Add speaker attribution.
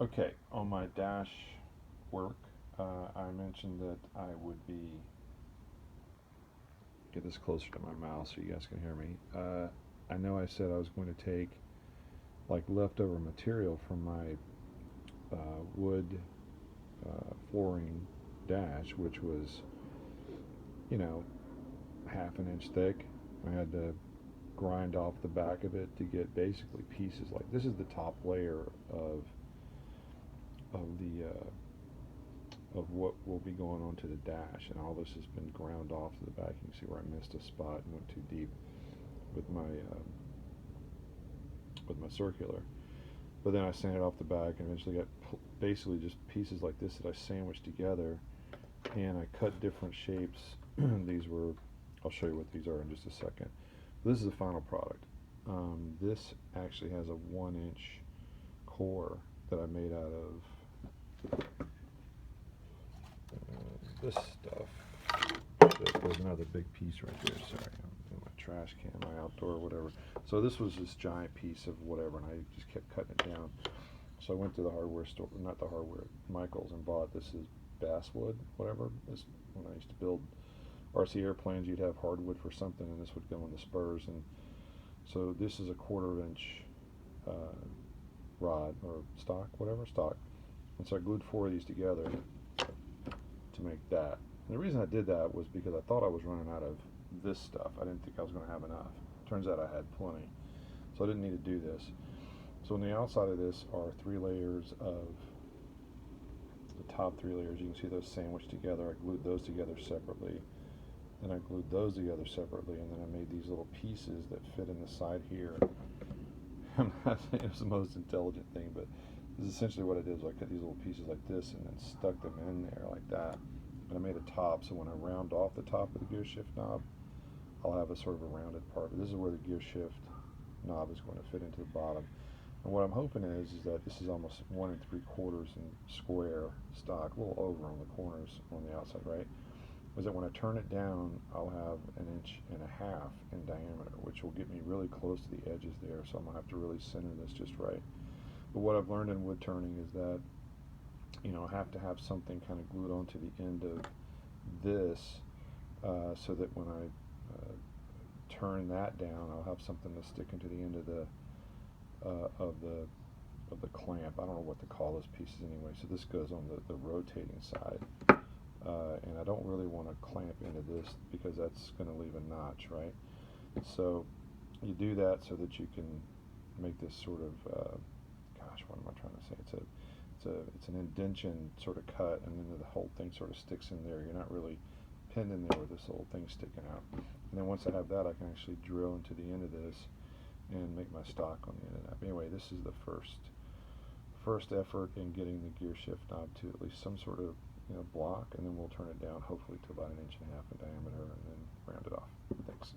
Speaker 1: Okay, on my dash work, I mentioned that I would be, get this closer to my mouth so you guys can hear me. I know I said I was going to take like leftover material from my wood flooring dash, which was, you know, half an inch thick. I had to grind off the back of it to get basically pieces like this is the top layer of the of what will be going onto the dash, and all this has been ground off to the back. You can see where I missed a spot and went too deep with my circular. But then I sanded off the back and eventually got basically just pieces like this that I sandwiched together, and I cut different shapes. These were, I'll show you what these are in just a second. This is the final product. This actually has a 1 inch core that I made out of this stuff. There's another big piece right there. Sorry, in my trash can, my outdoor, whatever. So this was this giant piece of whatever, and I just kept cutting it down. So I went to the hardware store, not the hardware, Michael's, and bought this is basswood, whatever. This when I used to build RC airplanes, you'd have hardwood for something, and this would go in the spurs. And so this is a 1/4 inch rod or stock, whatever stock. And so I glued 4 of these together to make that. And the reason I did that was because I thought I was running out of this stuff. I didn't think I was going to have enough. Turns out I had plenty, so I didn't need to do this. So on the outside of this are 3 layers of the top 3 layers. You can see those sandwiched together. I glued those together separately. Then I glued those together separately, and then I made these little pieces that fit in the side here. I'm not saying it was the most intelligent thing, but this is essentially what I did. Is I cut these little pieces like this and then stuck them in there like that. And I made a top, so when I round off the top of the gear shift knob, I'll have a sort of a rounded part. But this is where the gear shift knob is going to fit into the bottom. And what I'm hoping is that this is almost 1 3/4 in square stock, a little over on the corners on the outside, right? Is that when I turn it down, I'll have 1.5 inches in diameter, which will get me really close to the edges there. So I'm gonna have to really center this just right. But what I've learned in wood turning is that, you know, I have to have something kind of glued onto the end of this, so that when I turn that down, I'll have something to stick into the end of the of the clamp. I don't know what to call those pieces anyway. So this goes on the rotating side, and I don't really want to clamp into this because that's going to leave a notch, right? So you do that so that you can make this sort of gosh, what am I trying to say? It's an indention sort of cut, and then the whole thing sort of sticks in there. You're not really pinned in there with this little thing sticking out. And then once I have that, I can actually drill into the end of this and make my stock on the end of that. But anyway, this is the first effort in getting the gear shift knob to at least some sort of, you know, block, and then we'll turn it down hopefully to about 1.5 inches in diameter and then round it off. Thanks.